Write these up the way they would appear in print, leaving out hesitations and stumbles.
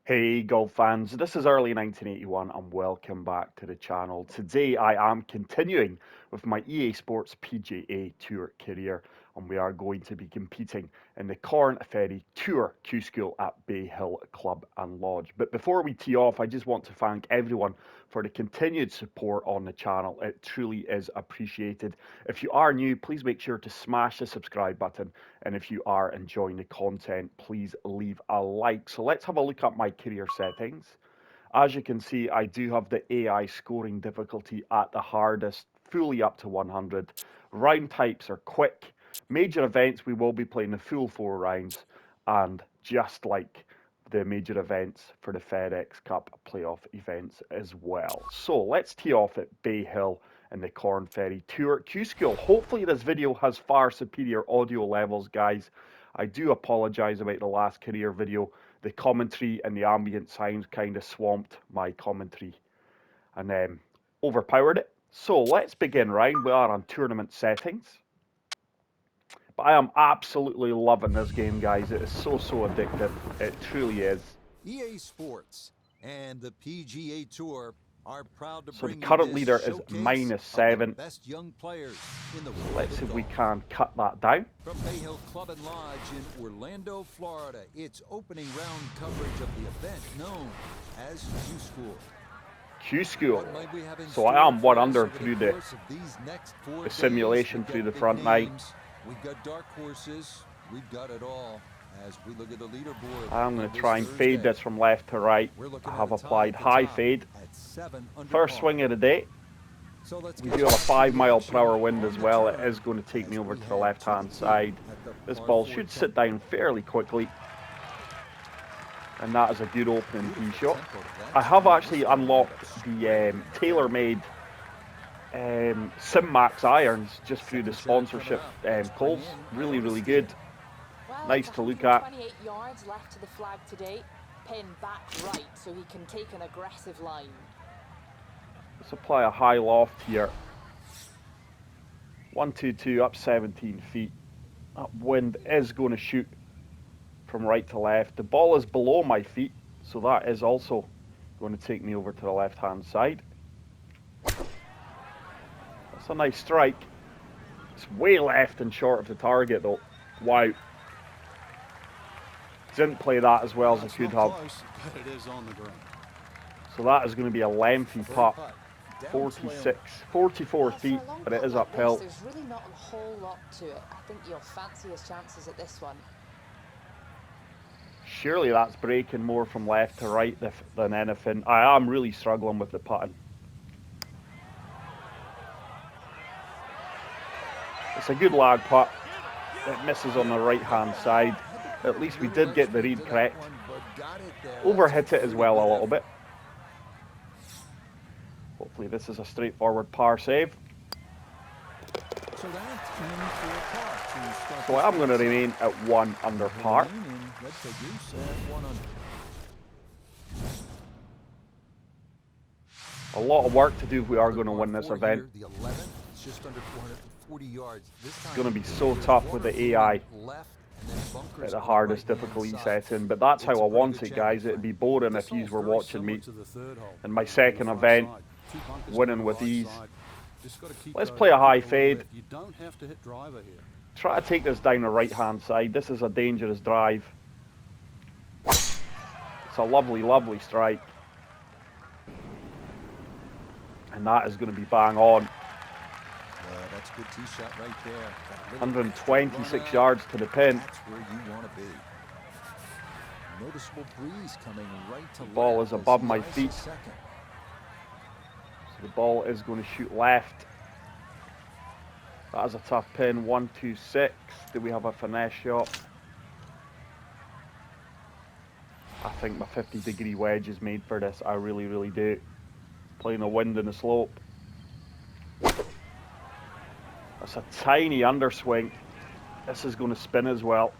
Hey golf fans, this is early 1981 and welcome back to the channel. Today I am continuing with my EA Sports PGA Tour career and we are going to be competing in the Korn Ferry Tour Q School at Bay Hill Club and Lodge. But before we tee off, I just want to thank everyone for the continued support on the channel. It truly is appreciated. If you are new, please make sure to smash the subscribe button, and if you are enjoying the content, please leave a like. So let's have a look at my career settings. As you can see, I do have the AI scoring difficulty at the hardest, fully up to 100. Round types are quick. Major events, we will be playing the full 4 rounds, and just like the major events for the FedEx Cup playoff events as well. So let's tee off at Bay Hill in the Korn Ferry Tour Q School. Hopefully this video has far superior audio levels, guys. I do apologise about the last career video. The commentary and the ambient sounds kind of swamped my commentary and overpowered it. So let's begin round. We are on tournament settings. But I am absolutely loving this game, guys. It is so addictive. It truly is. EA Sports and the PGA Tour are proud to So the bring you current this leader is showcase of the -7. best young players in the world Let's of see if we golf. can cut that down. From Bay Hill Club and Lodge in Orlando, Florida, it's opening round coverage of the event known as Q School. Q School. What might we have in So I store am for one us under over through the course of these next 4 the days? simulation We've through got the big front nine. names, we've got dark horses, we've got it all. As we look at the leaderboard, I'm going to try and fade this from left to right. I have applied high fade. First swing of the day. We do have a 5-mile-per-hour wind as well. It is going to take me over to the left-hand side. This ball should sit down fairly quickly. And that is a good opening tee shot. I have actually unlocked the tailor-made SimMax irons just through the sponsorship calls. Really good. Well, Nice it's to look at. 128 yards left to the flag today. Pin back right so he can take an aggressive line. Let's apply a high loft here. 122 up 17 feet. That wind is going to shoot from right to left. The ball is below my feet, so that is also going to take me over to the left-hand side. That's a nice strike. It's way left and short of the target, though. Wow. Didn't play that as well as I could have. So that is going to be a lengthy putt. 44 feet, but it is uphill. There's really not a whole lot to it. I think you'll fancy his chances at this one. Surely that's breaking more from left to right than anything. I am really struggling with the putting. It's a good lag putt. It misses on the right-hand side. At least we did get the read correct. Overhit it as well a little bit. Hopefully this is a straightforward par save. So I'm going to remain at 1 under par. A lot of work to do if we are going to win this event. It's going to be so tough with the AI at the hardest difficulty setting, but that's how I want it, guys. It'd be boring if you were watching me in my second event, winning with ease. Let's play a high fade. Try to take this down the right-hand side. This is a dangerous drive. It's a lovely strike. And that is going to be bang on. That's a good tee shot right there. 126 yards to the pin. That's where you want to be. Noticeable breeze coming right to the ball left is above my feet. So the ball is going to shoot left. That is a tough pin. 126. Do we have a finesse shot? I think my 50-degree wedge is made for this. I really do. Playing the wind and the slope. That's a tiny underswing. This is going to spin as well.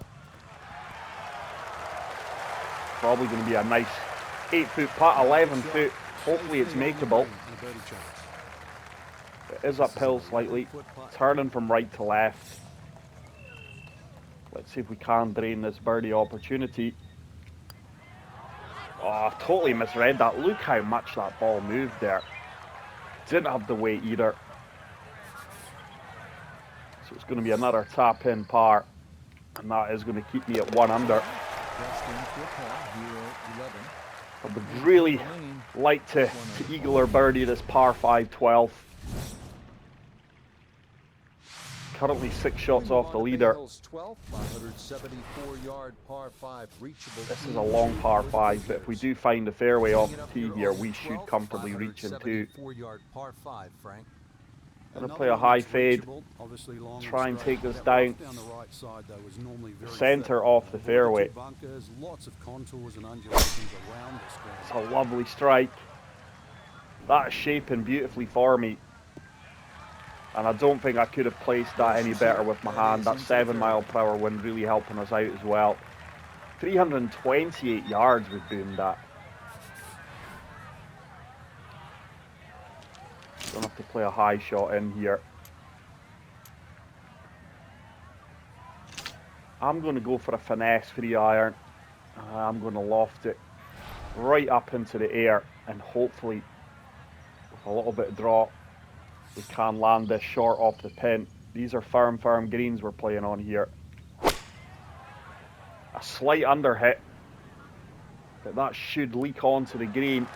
Probably going to be a nice 8-foot putt, 11-foot. Hopefully it's makeable. It is uphill slightly. Turning from right to left. Let's see if we can drain this birdie opportunity. Oh, I've totally misread that. Look how much that ball moved there. Didn't have the weight either. So it's going to be another tap-in par. And that is going to keep me at 1 under. I would really like to eagle or birdie this par 5 12. Currently 6 shots off the leader. This is a long par 5, but if we do find the fairway off the tee here, we should comfortably reach in 2. Gonna play a high fade, try and take this down. The center off the fairway. It's a lovely strike. That is shaping beautifully for me. And I don't think I could have placed that any better with my hand. That 7-mile-per-hour wind really helping us out as well. 328 yards we boomed that. Don't have to play a high shot in here. I'm going to go for a finesse 3-iron. I'm going to loft it right up into the air, and hopefully with a little bit of draw we can land this short off the pin. These are firm greens we're playing on here. A slight underhit, but that should leak onto the green.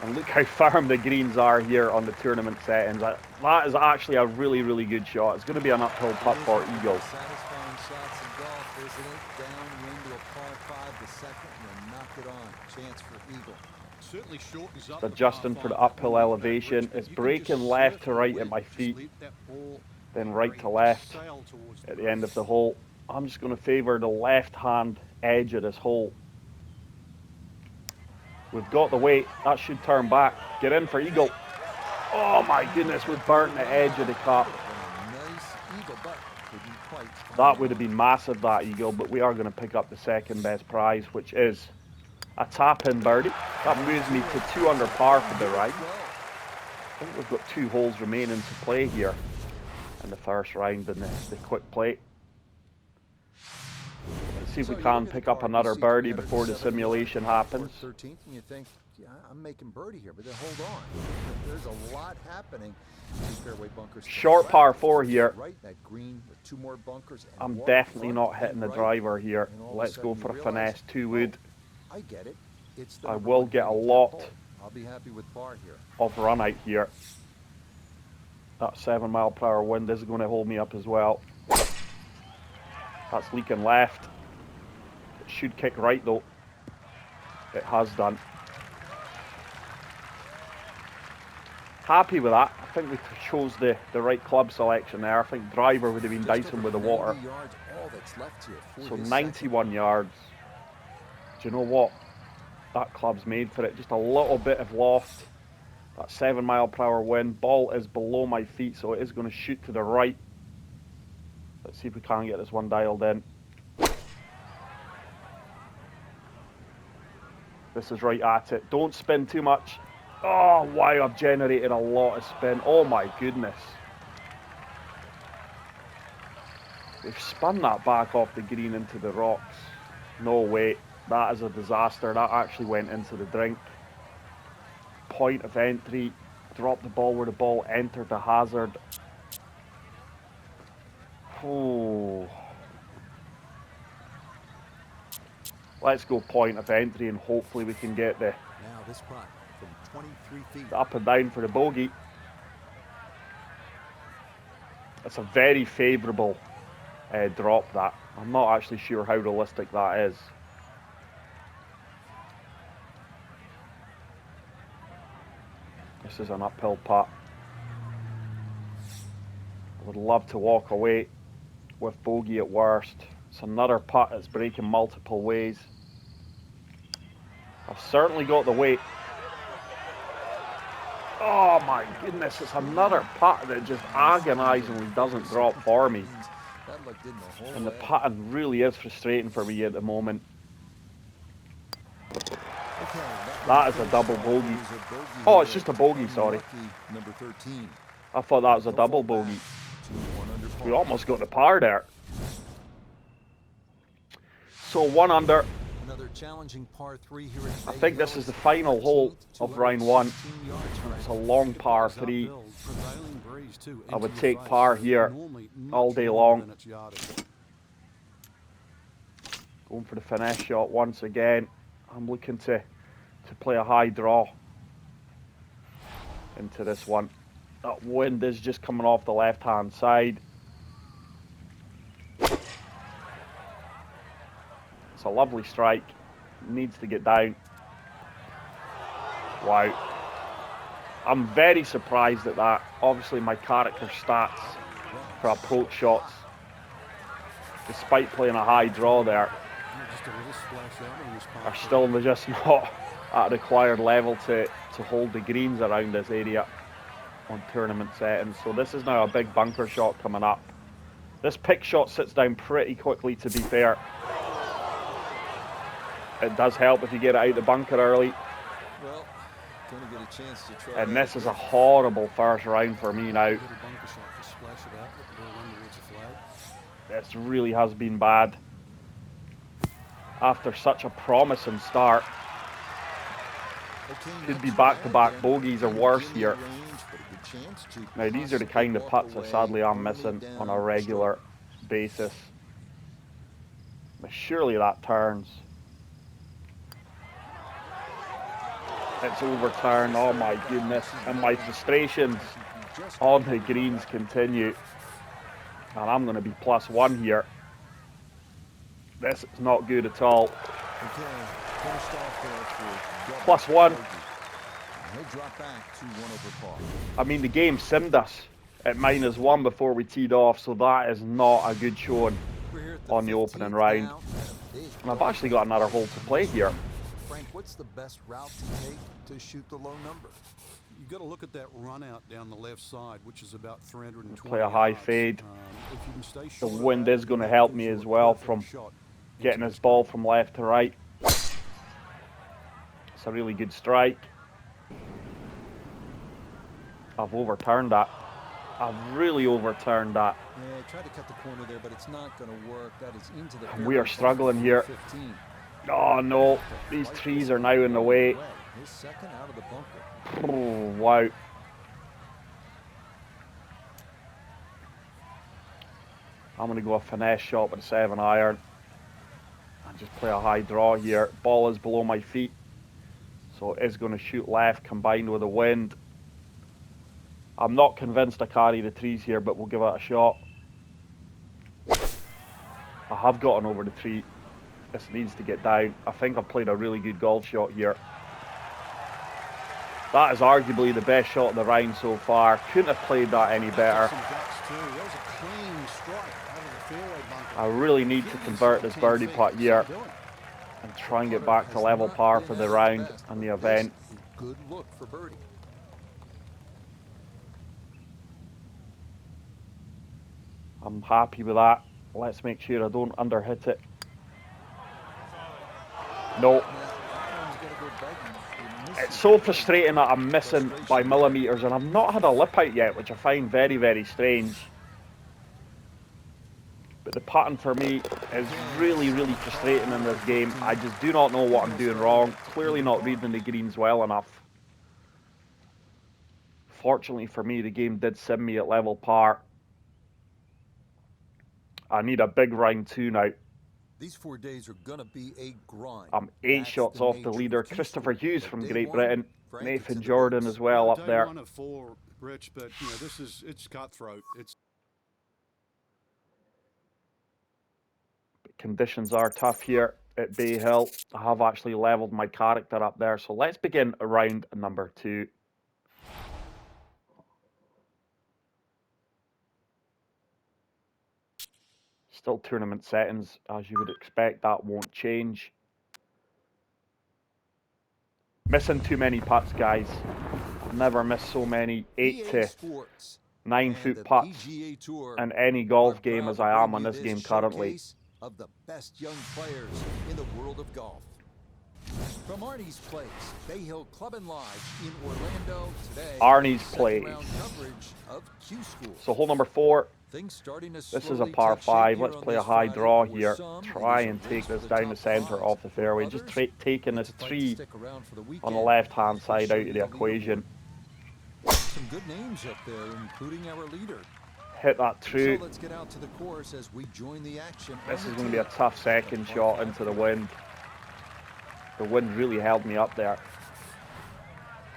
And look how firm the greens are here on the tournament settings. That is actually a really, really good shot. It's going to be an uphill putt for eagle. Satisfying shots in golf, isn't it? Downwind to a par 5 the second, and then knock it on. Chance for eagle. Certainly shortens up Adjusting for the uphill elevation. It's breaking left to right at my feet, then right to left at the end of the hole. I'm just going to favour the left-hand edge of this hole. We've got the weight. That should turn back. Get in for eagle. Oh my goodness, we've burnt the edge of the cup. That would have been massive, that eagle, but we are going to pick up the second best prize, which is a tap-in birdie. That moves me to 2 under par for the ride. I think we've got 2 holes remaining to play here in the first round in the quick play. Let's see if we can pick up another birdie before the simulation happens. 13th, and you think, yeah, I'm making birdie here, but then hold on. There's a lot happening. 2 fairway bunkers. Short par 4 here. Right, that green with 2 more bunkers. I'm definitely not hitting the driver here. Let's go for a finesse 2 wood. I get it. It's I will get a lot I'll be happy with par here. of run out here. That 7-mile-per-hour wind is going to hold me up as well. That's leaking left. It should kick right though. It has done. Happy with that. I think we chose the right club selection there. I think driver would have been dicing with the water. So 91 yards. Do you know what? That club's made for it. Just a little bit of loft. That 7-mile-per-hour wind. Ball is below my feet, so it is going to shoot to the right. Let's see if we can get this one dialed in. This is right at it. Don't spin too much. Oh, wow, I've generated a lot of spin. Oh my goodness. They've spun that back off the green into the rocks. No way. That is a disaster. That actually went into the drink. Point of entry. Drop the ball where the ball entered the hazard. Oh. Let's go point of entry and hopefully we can get the This putt from 23 feet. up and down for the bogey. It's a very favourable drop, that. I'm not actually sure how realistic that is. This is an uphill putt. I would love to walk away with bogey at worst. It's another putt that's breaking multiple ways. I've certainly got the weight. Oh my goodness, it's another putt that just agonisingly doesn't drop for me. And the putting really is frustrating for me at the moment. That is a double bogey. Oh, it's just a bogey, sorry. I thought that was a double bogey. We almost got the par there. So 1 under. Another challenging par 3 here at I Bay think Hill. this is the final hole of round 1. 216 yards for It's a long par 3. Prevailing breeze too, I would into take your face, par so here normally all much day longer long. than its yardage. Going for the finesse shot once again. I'm looking to play a high draw into this one. That wind is just coming off the left-hand side. It's a lovely strike. Needs to get down. Wow. I'm very surprised at that. Obviously, my character stats for approach shots, despite playing a high draw there, Just a little splash out on this par are three. still just not at a required level to hold the greens around this area on tournament settings. So this is now a big bunker shot coming up. This pick shot sits down pretty quickly, to be fair. It does help if you get it out the bunker early. Well, gonna get a chance to try And that this is a again. horrible first round for me now. Little bunker shot, just splash it out, let the ball run towards the flag. This really has been bad. After such a promising start, Okay, could be next back-to-back round, bogeys or in worse range, here. but a good chance to Now these are the possibly kind of walk putts I away sadly am only missing on a down regular basis. But surely that turns. It's overturned. Oh my goodness. And my frustrations on the greens continue. And I'm going to be +1 here. This is not good at all. Okay, finished off there for +1. He'll drop back to 1 over par. I mean, the game simmed us at -1 before we teed off, so that is not a good showing We're here at on the 15th opening round. now, and a big And I've actually got another hole to play here. Frank, what's the best route to take to shoot the low number? You've got to look at that run out down the left side, which is about 320 Play a high yards. fade. If you can stay The short of wind that, is going to that help gives me you as a well perfect from shot into getting this this ball green. from left to right. It's a really good strike. I've overturned that. I've really overturned that. Yeah, tried to cut the corner there, but it's not going to work. That is into the We are struggling here. 15. Oh no, these trees are now in the way. His second out of the bunker. Oh, wow. I'm going to go a finesse shot with a 7-iron and just play a high draw here. Ball is below my feet, so it is going to shoot left combined with the wind. I'm not convinced I carry the trees here, but we'll give it a shot. I have gotten over the tree. This needs to get down. I think I've played a really good golf shot here. That is arguably the best shot of the round so far. Couldn't have played that any better. Some guts too. That was a clean strike out of the fairway bunker. I really need to convert this birdie putt here and try and get back to level par for the round and the event. Good look for birdie. I'm happy with that. Let's make sure I don't underhit it. No. It's so frustrating that I'm missing by millimeters, and I've not had a lip out yet, which I find very, very strange. But the pattern for me is really, really frustrating in this game. I just do not know what I'm doing wrong. Clearly not reading the greens well enough. Fortunately for me, the game did sim me at level par. I need a big round 2 now. These 4 days are going to be a grind. I'm 8 That's shots the off the nature leader. of Q Christopher School. Hughes But from day Great one, Britain. Frank, it's Nathan in the Jordan books. as well up Day there. 1 of 4, Rich, but it's cutthroat. It's Conditions are tough here at Bay Hill. I have actually leveled my character up there. So let's begin round number 2. Still tournament settings, as you would expect. That won't change. Missing too many putts, guys. I've never missed so many 8 to 9 foot putts PGA Tour in any golf are game proud as to I bring am on you this game currently. showcase of the best young players in the world of golf. From Arnie's Place, Bay Hill Club and Lodge in Orlando today. Arnie's second Place. round coverage of Q School. So hole number 4, Things starting to This is a slowly par take shape 5. here Let's on play a this high Friday. draw For here. some, it Try is a and take race for this the down the top center prize. off the For fairway. Just others, taking it's this a fight to tree stick around for the on the weekend. left-hand We'll side show out of you the the equation. leaderboard. Some good names up there, including our leader. Hit that So true. let's get out to the course as we join the action. This on is the going to be a tee. tough second The par shot 5 into the course. wind. The wind really held me up there.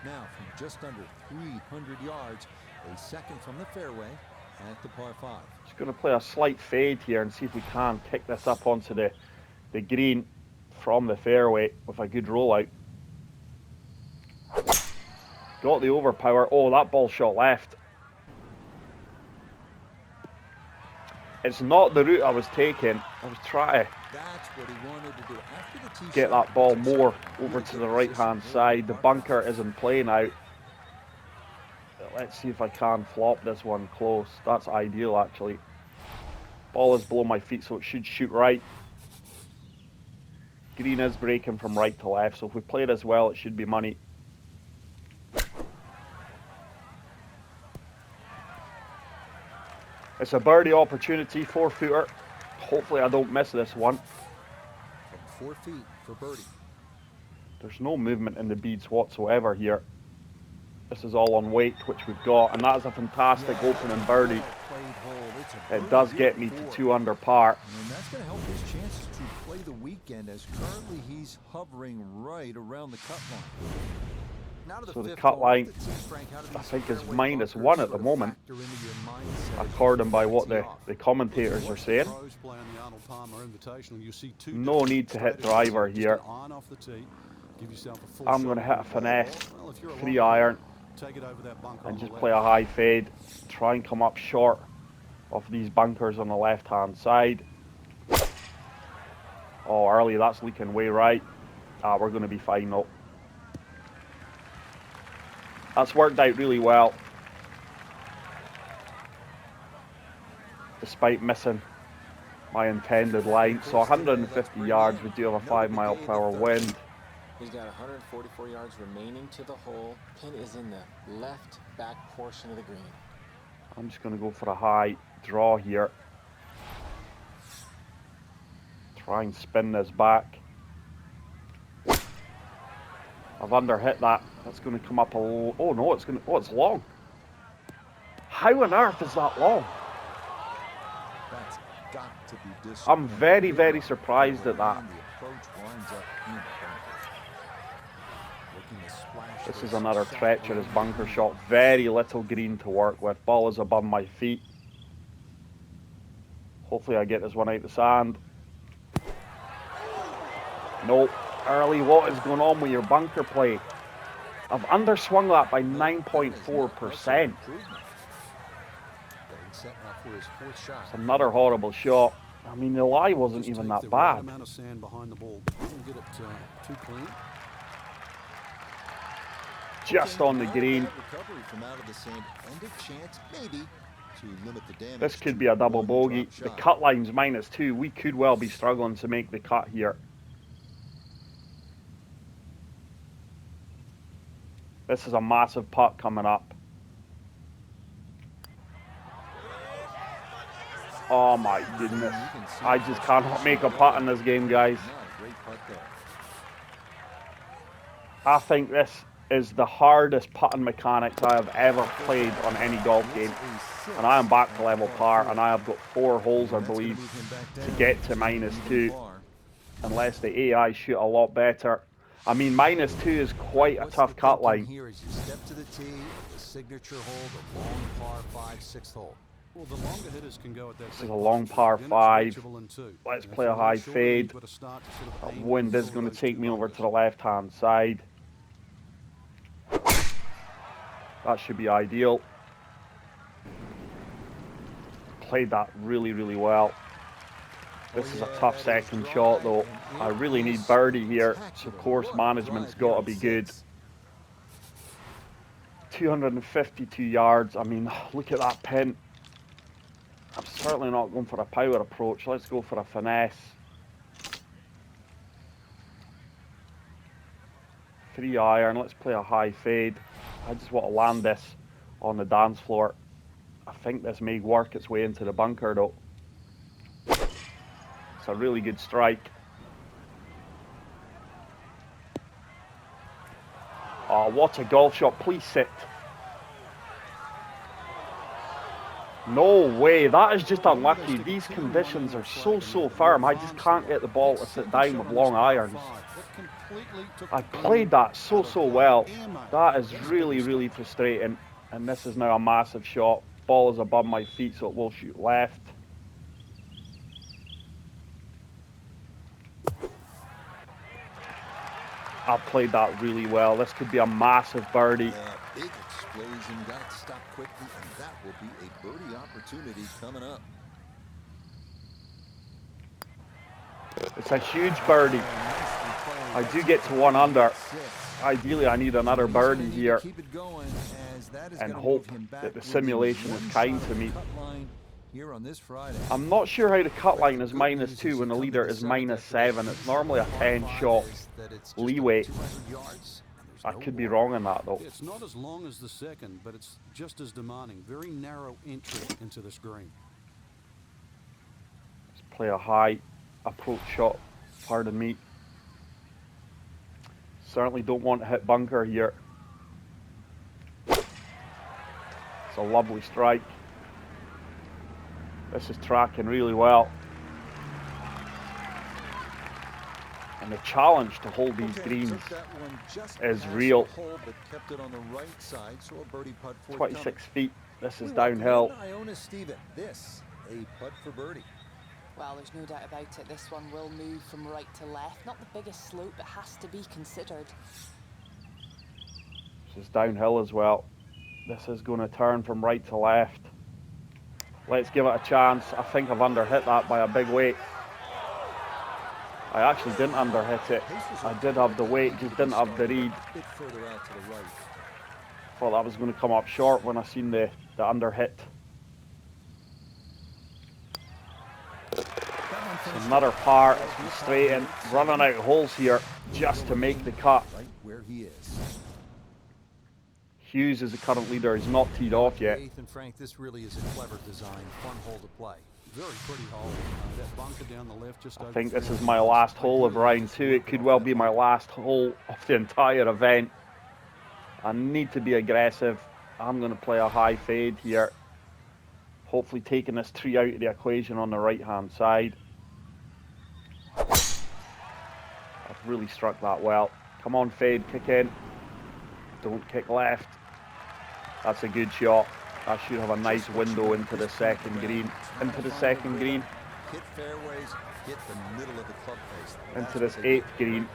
Now from just under 300 yards, a second from the fairway at the par 5. Just going to play a slight fade here and see if we can kick this up onto the green from the fairway with a good rollout. Got the overpower. Oh, that ball shot left. It's not the route I was taking. I was trying to That's what he wanted to do. After the tee get shot, that ball he gets more himself in over really to good the right position hand here side. on The par bunker 5. is in play now. Let's see if I can flop this one close. That's ideal actually. Ball is below my feet, so it should shoot right. Green is breaking from right to left, so if we play this well, it should be money. It's a birdie opportunity, 4-footer. Hopefully I don't miss this one. From 4 feet for birdie. There's no movement in the beads whatsoever here. This is all on weight, which we've got, and that is a fantastic opening birdie. It does get me to 2 under par. And that's going to help his chances to play the weekend, as currently he's hovering right around the cut line. Now to the So the fifth cut hole. line, Frank, how do I these think, is fairway -1 bunkers at the sort of moment, factor into your mindset as you according by what tee the off? commentators are Watch the saying. pros play on the Arnold Palmer Invitational. You see two No different need to hit strategies driver Just here. an iron off the tee. Give yourself a full I'm shot going to on hit the a ball. finesse, Well, if you're a 3 long iron, putter, take it over that bunker and on the just left. play a high fade. Try and come up short of these bunkers on the left-hand side. Oh, early, that's leaking way right. We're going to be fine though. That's worked out really well, despite missing my intended line. So 150 yards, we do have a 5-mile-per-hour wind. He's got 144 yards remaining to the hole. Pin is in the left back portion of the green. I'm just going to go for a high draw here. Try and spin this back. I've underhit that. That's going to come up a little. Oh no, it's going to. Oh, it's long. How on earth is that long? That's got to be I'm disappointing. very, very surprised at that. And the approach winds up in the bunker. Looking to splash This this is another soft treacherous green bunker green. shot. Very little green to work with. Ball is above my feet. Hopefully I get this one out the sand. Nope. Early, what is going on with your bunker play? I've underswung that by 9.4%. It's another horrible shot. I mean, the lie wasn't Just even take that the right bad. amount of sand behind the ball. Don't get it too clean. Just on the green. Recovery from out of the sand and a chance maybe to limit the damage. This could to be a double one bogey. drop The shot. cut line's -2. We could well be struggling to make the cut here. This is a massive putt coming up. Oh my goodness. I just cannot make a putt in this game, guys. Not a great putt there. I think this is the hardest putting mechanics I have ever played on any golf game. And I am back to level par, and I have got 4 holes, I believe, to get to -2. Unless the AI shoot a lot better. I mean, -2 is quite a tough cut line. Here as you step to the tee, the signature hole, the long par 5, 6th hole. Well, the longer hitters can go at that. This is a long par 5. Let's play a high fade. That wind is going to take me over to the left-hand side. That should be ideal. Played that really, really well. This is a tough second shot though. I really need birdie here, so course management's got to be good. 252 yards. I mean, look at that pin. I'm certainly not going for a power approach. Let's go for a finesse. 3 iron. Let's play a high fade. I just want to land this on the dance floor. I think this may work its way into the bunker though. It's a really good strike. Oh, what a golf shot. Please sit. No way. That is just unlucky. These conditions are so firm. I just can't get the ball to sit down with long irons. I played that so well. That is really frustrating. And this is now a massive shot. Ball is above my feet, so it will shoot left. I played that really well. This could be a massive birdie. Big explosion got it stopped quickly, and that will be a birdie opportunity coming up. It's a huge birdie. I do get to 1 under. Ideally, I need another birdie here and hope that the simulation is kind to me. Here on this Friday. I'm not sure how the cut line is -2 when the leader is -7. It's normally a 10-shot leeway. I could be wrong on that though. It's not as long as the second, but it's just as demanding. Very narrow entry into this green. Let's play a high approach shot. Pardon me. Certainly don't want to hit bunker here. It's a lovely strike. This is tracking really well. And the challenge to hold these greens is real. 26 feet. This is downhill. This a putt for birdie. Well, there's no doubt about it. This one will move from right to left. Not the biggest slope, but has to be considered. This is downhill as well. This is going to turn from right to left. Let's give it a chance. I think I've underhit that by a big weight. I actually didn't underhit it. I did have the weight, just didn't have the read. Thought that was going to come up short when I seen the underhit. Another par. It's straight in. Running out holes here just to make the cut. Right where he is. Hughes is the current leader. He's not teed off yet. And Frank, this really is a clever design, fun hole to play. Very pretty hole. That bunker down the left just I think this is my last hole of round 2. It could well be my last hole of the entire event. I need to be aggressive. I'm going to play a high fade here. Hopefully taking this tree out of the equation on the right hand side. I've really struck that well. Come on, fade, kick in. Don't kick left. That's a good shot. I should have a nice window into the second green. Into the second green. Hit fairways, hit the middle of the club face. Into this 8th green.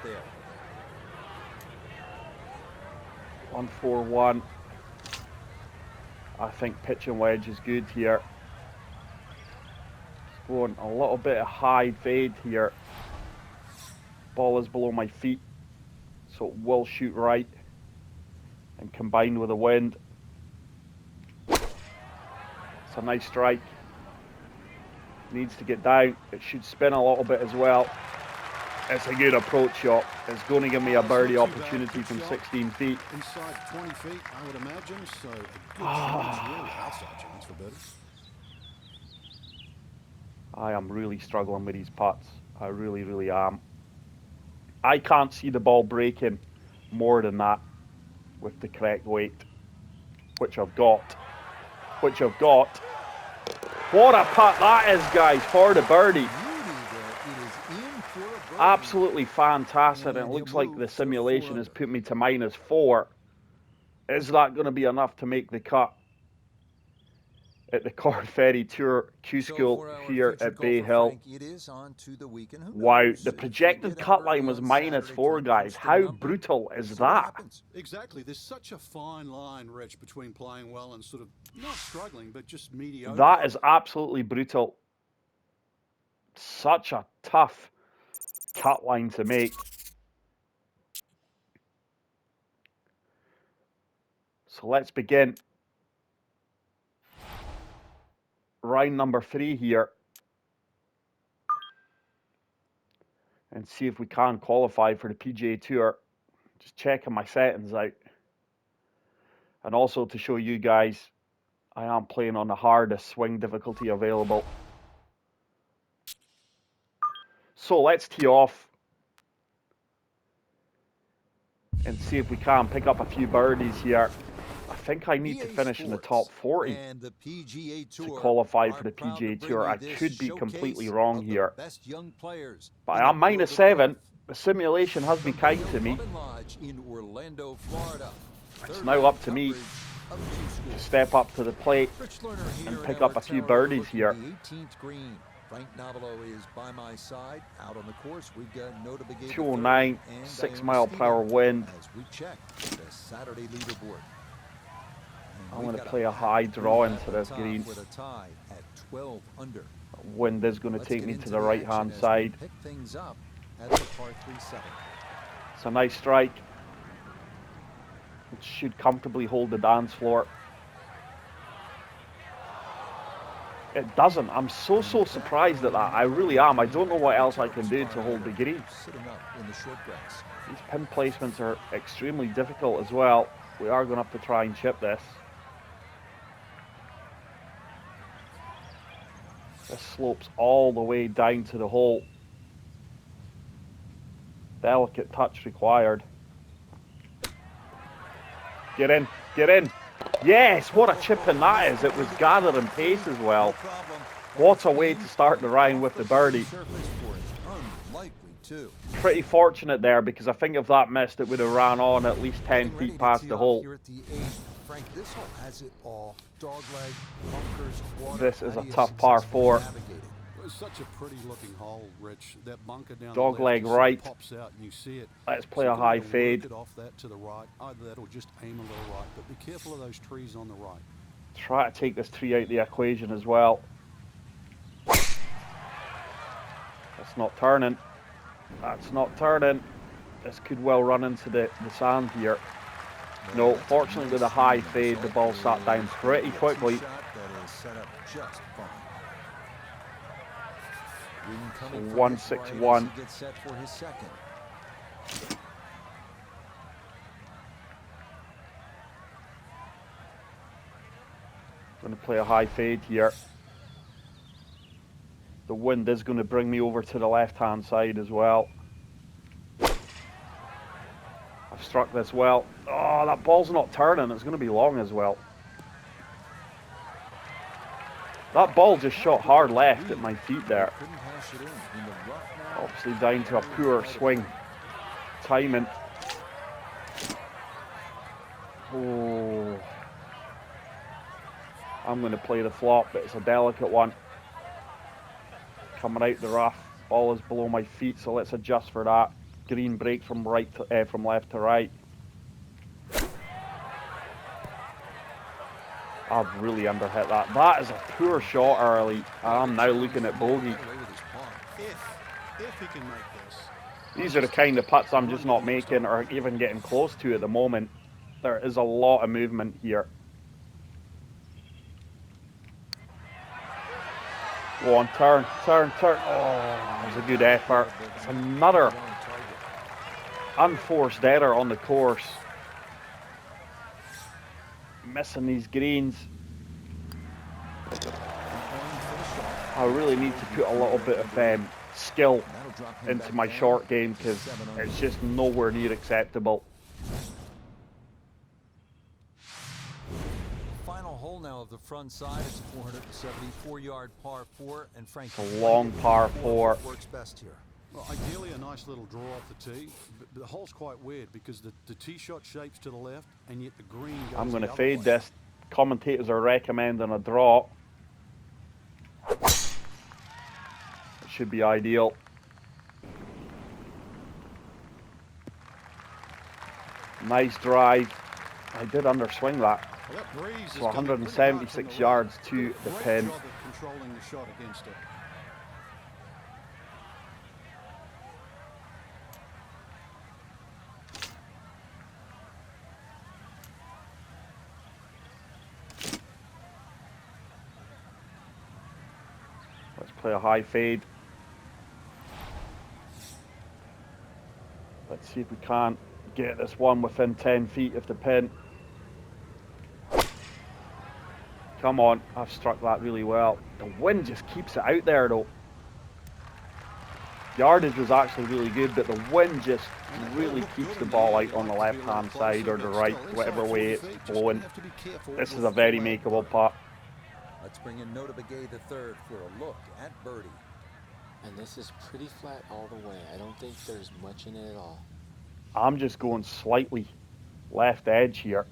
1-4-1. I think pitch and wedge is good here. Just going a little bit of high fade here. Ball is below my feet, so it will shoot right. And combined with the wind, it's a nice strike. Needs to get down. It should spin a little bit as well. It's a good approach shot. It's going to give me a birdie opportunity from 16 feet. Inside 20 feet, I would imagine. So a good chance, really outside chance for birdie. I am really struggling with these putts. I really am. I can't see the ball breaking more than that with the correct weight, which I've got. What a putt that is, guys, for the birdie. Absolutely fantastic. And it looks like the simulation has put me to -4. Is that going to be enough to make the cut at the Korn Ferry Tour Q School here at Bay Hill? Wow, the projected cut line was -4, guys. How brutal is that? Exactly. There's such a fine line, Rich, between playing well and sort of not struggling, but just mediocre. That is absolutely brutal. Such a tough cut line to make. So let's begin. Round number 3 here. And see if we can qualify for the PGA Tour. Just checking my settings out. And also to show you guys, I am playing on the hardest swing difficulty available. So let's tee off and see if we can pick up a few birdies here. I think I need to finish in the top 40 and the PGA to Tour qualify for are the proud to PGA bring Tour. you I this could be completely showcase wrong of the here. best young players But in I the am world minus of 7. golf. The simulation has been From kind Vail to me. Club and Lodge in Orlando, Florida. It's Third now round up to me coverage of two to schools. step up to the plate Rich Lerner here and in pick our up a few tower birdies overlooking here. the 18th green. Frank Novello is by my side. Out on the course, we've got Nota Begay 209, and 6 Diana mile per hour Steele wind. as we check the Saturday leaderboard. I'm going to play a high draw into this green. With a tie at 12 under. Wind is going to Let's take get me into to the the right action hand as we side. pick things up at the par 3 7. It's a nice strike. It should comfortably hold the dance floor. It doesn't. I'm so surprised at that. I really am. I don't know what else I can do to hold the green. Sitting up in the short grass. These pin placements are extremely difficult as well. We are going to have to try and chip this. This slopes all the way down to the hole. Delicate touch required. Get in, get in. Yes, what a chip in that is. It was gathering pace as well. What a way to start the round with the birdie. Pretty fortunate there, because I think if that missed, it would have ran on at least 10 feet past the hole. Frank, this hole has it all. Dogleg, bunkers, water. This is a tough par 4. It's such a pretty looking hole, Rich. That bunker down Dog the leg left right. pops out and you see it. Let's play So a you're gonna high have to fade. work it off that to the right. Either that or just aim a little right. But be careful of those trees on the right. Try to take this tree out of the equation as well. That's not turning. That's not turning. This could well run into the sand here. No, fortunately with a high fade, the ball sat down pretty quickly. So 161. Going to play a high fade here. The wind is going to bring me over to the left-hand side as well. I've struck this well. Oh, that ball's not turning. It's going to be long as well. That ball just shot hard left at my feet there. Obviously down to a poor swing. Timing. Oh. I'm going to play the flop, but it's a delicate one. Coming out the rough. Ball is below my feet, so let's adjust for that. Green break from from left to right. I've really underhit that. That is a poor shot early. I'm now looking at bogey. If he can make this. These are the kind of putts I'm just not making or even getting close to at the moment. There is a lot of movement here. Go on, turn, turn, turn. Oh, that was a good effort. It's another unforced error on the course. Missing these greens. I really need to put a little bit of skill into my short game, because it's just nowhere near acceptable. Final hole now of the front side. It's a 474-yard par 4, and Frank, It's a long par 4. works best here. Well, ideally a nice little draw off the tee, but the hole's quite weird because the tee shot shapes to the left and yet the green goes I'm going to the other fade way. this. Commentators are recommending a draw. It should be ideal. Nice drive. I did underswing that. Well, that breeze is So gonna be pretty 176 hard from the yards right. to the Great pin. job of controlling the shot against it. Let's play a high fade. Let's see if we can't get this one within 10 feet of the pin. Come on, I've struck that really well. The wind just keeps it out there though. Yardage was actually really good, but the wind just really keeps the ball out on the left-hand side or the right, whatever way it's blowing. This is a very makeable putt. Let's bring in Nota Begay the third for a look at birdie. And this is pretty flat all the way. I don't think there's much in it at all. I'm just going slightly left edge here.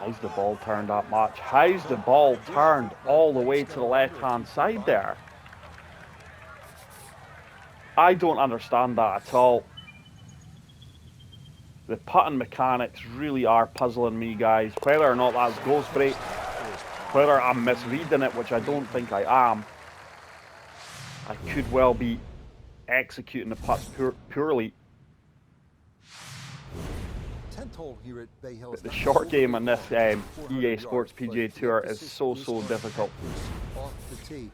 How's the ball turned that much? How's the ball turned all the way to the left-hand side there? I don't understand that at all. The putting mechanics really are puzzling me, guys. Whether or not that's ghost break, whether I'm misreading it, which I don't think I am, I could well be executing the putts poorly. 10th hole here at Bay Hill. The short game on this EA Sports PGA Tour is so difficult. Off the tee.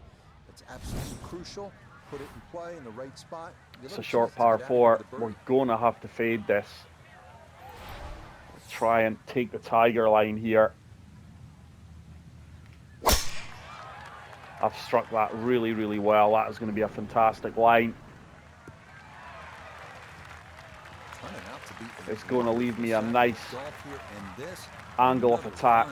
It's absolutely crucial. Put it in play in the right spot. It's a short par 4. We're going to have to fade this. Let's try and take the tiger line here. I've struck that really well. That is going to be a fantastic line. It's going to leave me a nice angle of attack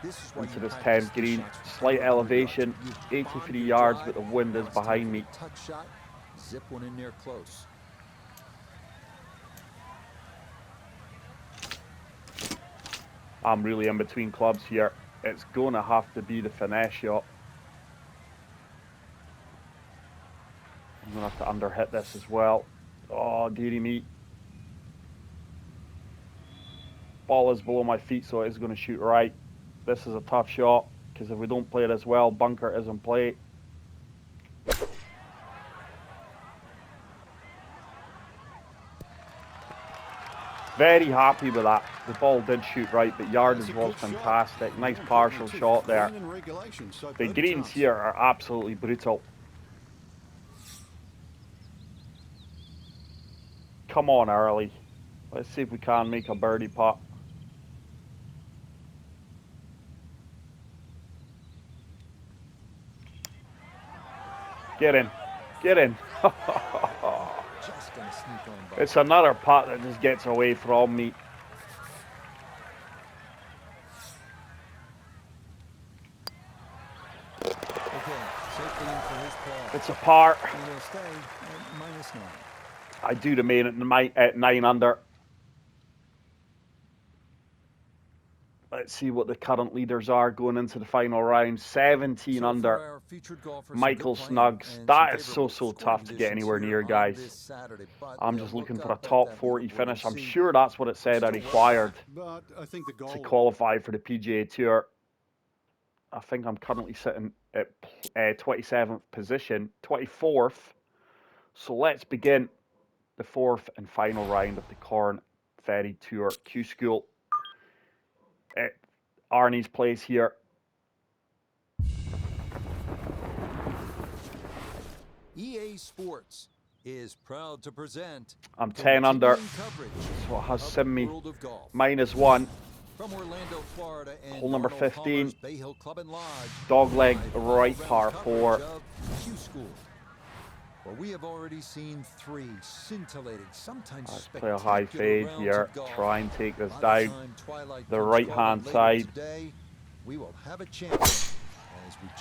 into this 10th green. Slight elevation, 83 yards, but the wind is behind me. Zip one in there close. I'm really in between clubs here. It's going to have to be the finesse shot. I'm going to have to underhit this as well. Oh, dearie me. Ball is below my feet, so it is going to shoot right. This is a tough shot, because if we don't play it as well, bunker is in play. Very happy with that. The ball did shoot right, but yardage was fantastic. Nice partial shot there. The greens here are absolutely brutal. Come on, early. Let's see if we can make a birdie putt. Get in. Get in. It's another putt that just gets away from me. It's a par. I do remain at 9 under. Let's see what the current leaders are going into the final round. 17 under. Michael Snuggs. That is so tough to get anywhere near, guys. I'm just looking for a top 40 finish. I'm sure that's what it said I required to qualify for the PGA Tour. I think I'm currently sitting at 27th position, 24th. So let's begin the 4th and final round of the Korn Ferry Tour Q School. At Arnie's place here. EA Sports is proud to present. I'm 10 under, so it has sent me -1. From Orlando, Florida, and hole number 15. Bay Hill Club and Lodge, Dogleg right par 4. Q School. Well, we have already seen 3 scintillating, sometimes play a high fade here. Try and take this down the right-hand side. Today, we will have a champion.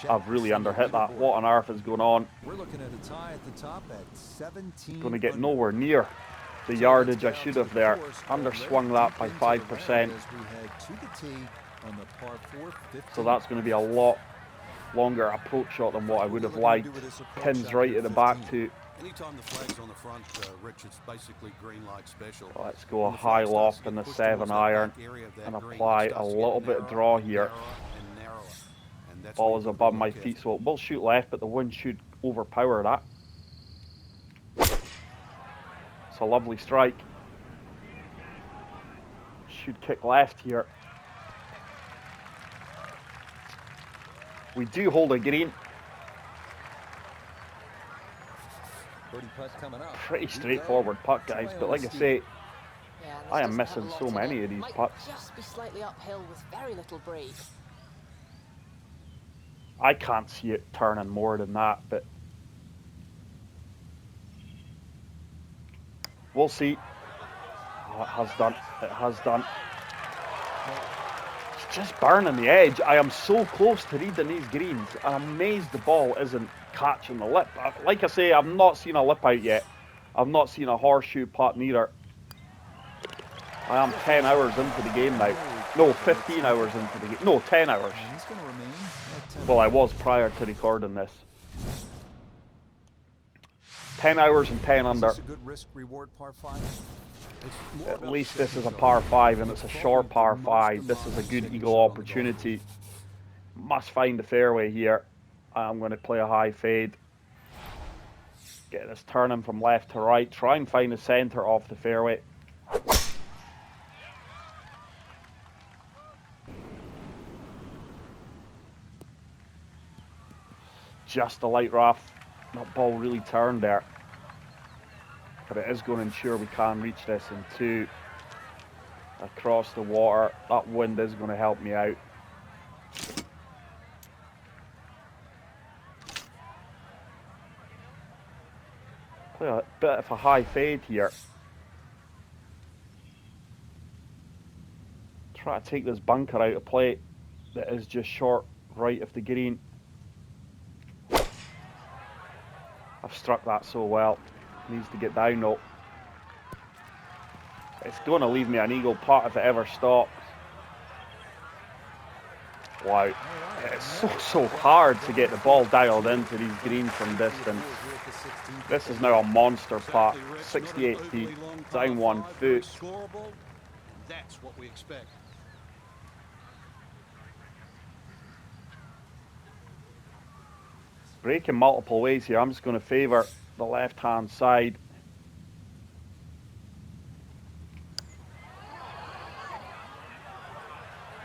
I've really underhit that. What on earth is going on? We're looking at a tie at the top at 17. Going to get nowhere near the yardage I should have there. Underswung that by 5%. So that's going to be a lot longer approach shot than what I would have liked. Pins right at the back too. Anytime the flag's on the front, Rich, it's basically green light special. Let's go a high loft in the 7-iron and apply a little bit of draw here. Ball is above my feet, so it will shoot left, but the wind should overpower that. It's a lovely strike. Should kick left here. We do hold a green. Pretty straightforward putt, guys, but like I say, Yeah, and this I am doesn't have a missing lot so in many it. of these Might putts. just be slightly uphill with very little break. I can't see it turning more than that, but we'll see. Oh, it has done. It has done. It's just burning the edge. I am so close to reading these greens. I'm amazed the ball isn't catching the lip. Like I say, I've not seen a lip out yet. I've not seen a horseshoe putt neither. I am 10 hours into the game now. No, 15 hours into the game. No, 10 hours. And he's going to remain at 10 Well, I under. was prior to recording this. 10 hours and 10 Is under. this a good risk-reward par 5? It's more At about least this is a seconds, par though. 5 and it's a Probably short the par most 5. This is a demanding good second eagle shot on the golf opportunity. course. Must find the fairway here. I'm going to play a high fade. Get this turning from left to right. Try and find the centre off the fairway. Just a light rough. That ball really turned there. But it is going to ensure we can reach this in 2. Across the water. That wind is going to help me out. Play a bit of a high fade here. Try to take this bunker out of play. That is just short right of the green. I've struck that so well. Needs to get down though. It's going to leave me an eagle putt if it ever stops. Wow. It's so hard to get the ball dialed into these greens from distance. This is now a monster putt. 68 feet, down 1 foot. Scoreable. That's what we expect. Breaking multiple ways here. I'm just going to favour the left-hand side.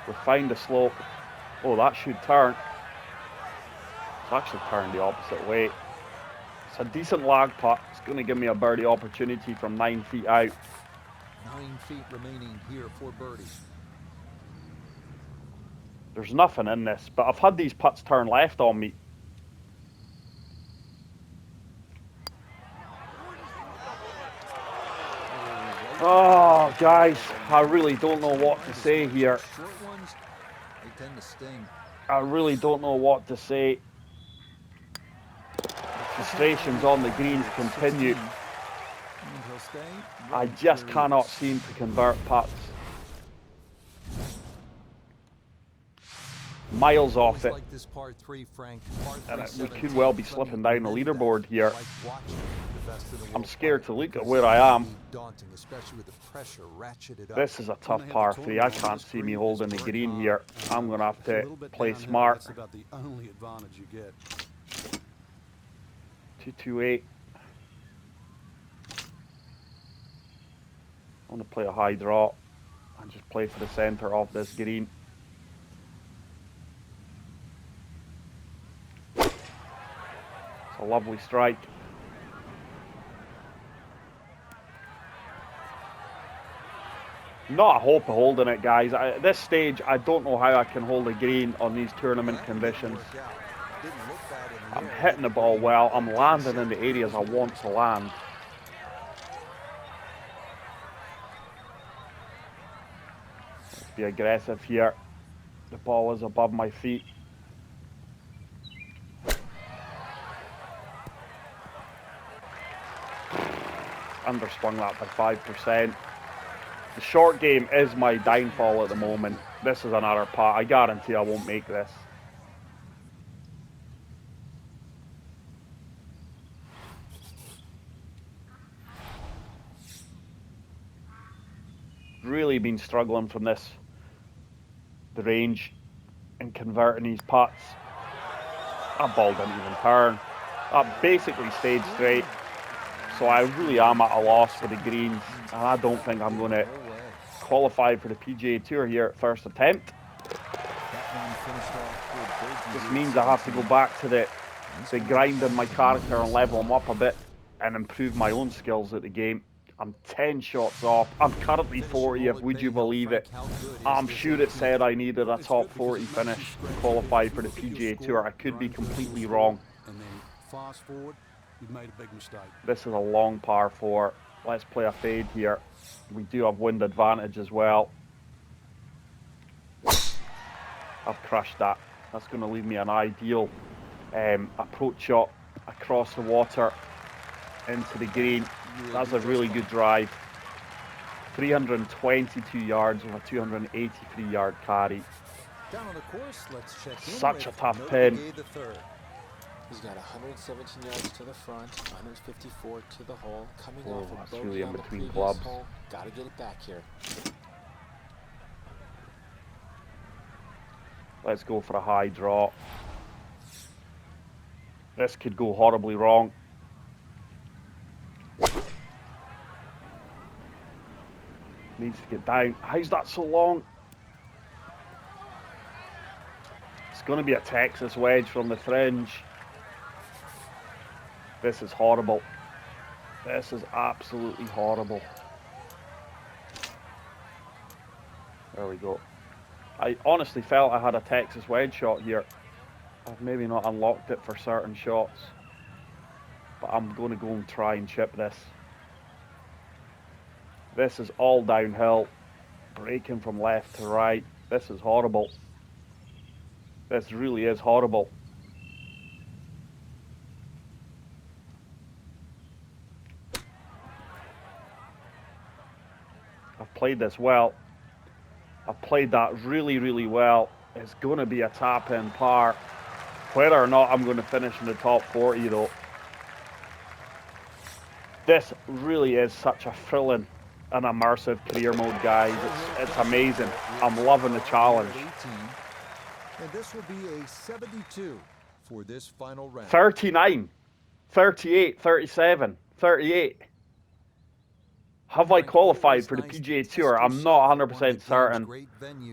We find the slope. Oh, that should turn. It's actually turned the opposite way. It's a decent lag putt. It's going to give me a birdie opportunity from 9 feet out. 9 feet remaining here for birdie. There's nothing in this, but I've had these putts turn left on me. Oh, guys, I really don't know what to say here. Short ones, they tend to sting. I really don't know what to say. Frustrations on the greens continue. And he'll stay. I just cannot seem to convert putts. Miles off it. Like this par 3, Frank. And we could well be slipping down the leaderboard here. I'm scared to look at where I am. Daunting, especially with the pressure ratcheted up. This is a tough par 3. I can't see me holding the green here. I'm going to have to play smart. That's about the only advantage you get. 228. I'm going to play a high draw and just play for the centre of this green. It's a lovely strike. Not a hope of holding it, guys. At this stage, I don't know how I can hold a green on these tournament conditions. I'm hitting the ball well. I'm landing in the areas I want to land. Let's be aggressive here. The ball is above my feet. Underswung that by 5%. The short game is my downfall at the moment. This is another putt. I guarantee I won't make this. Really been struggling from the range and converting these putts. That ball didn't even turn. That basically stayed straight. So I really am at a loss for the greens, and I don't think I'm going to qualify for the PGA Tour here at first attempt. This means I have to go back to the grinding my character and level them up a bit and improve my own skills at the game. I'm 10 shots off. I'm currently 40th, would you believe it? I'm sure it said I needed a top 40 finish to qualify for the PGA Tour. I could be completely wrong. And then fast forward, you've made a big mistake. This is a long par 4. Let's play a fade here. We do have wind advantage as well. I've crushed that. That's going to leave me an ideal approach shot across the water into the green. That's a really good drive. 322 yards with a 283 yard carry. Down on the course, let's check in Such a with tough Note pin. Gay the third. He's got 117 yards to the front, 154 to the hole. Coming Oh, off a that's bogey really in on the between previous clubs. hole. Got to get it back here. Let's go for a high draw. This could go horribly wrong. Needs to get down. How's that so long? It's going to be a Texas wedge from the fringe. This is horrible. This is absolutely horrible. There we go. I honestly felt I had a Texas wedge shot here. I've maybe not unlocked it for certain shots, but I'm going to go and try and chip this. This is all downhill, breaking from left to right. This is horrible. This really is horrible. I've played this well. I've played that really, really well. It's going to be a tap-in par. Whether or not I'm going to finish in the top 40 though. This really is such a thrilling and immersive career mode, guys. It's amazing. I'm loving the challenge. 18, and this will be a 72 for this final round. 39, 38, 37, 38. Have I qualified for the PGA Tour? I'm not 100% certain.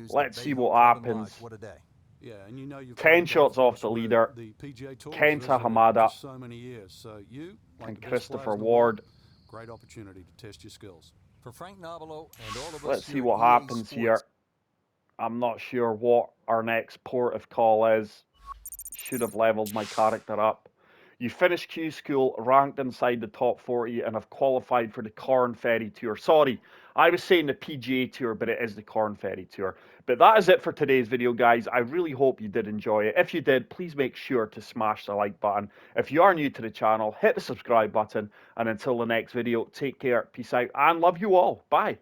Let's see what happens. What a day. Yeah, and you know you've 10 shots off the leader. The PGA Tour Kenta Hamada so many years. So you, like and the best Christopher players in the Ward. world, great opportunity to test your skills. For Frank Nobilo and all of us Let's see here what at EA happens Sports, here. I'm not sure what our next port of call is. Should have leveled my character up. You finished Q School, ranked inside the top 40, and have qualified for the Korn Ferry Tour. Sorry, I was saying the PGA Tour, but it is the Korn Ferry Tour. But that is it for today's video, guys. I really hope you did enjoy it. If you did, please make sure to smash the like button. If you are new to the channel, hit the subscribe button. And until the next video, take care, peace out, and love you all. Bye.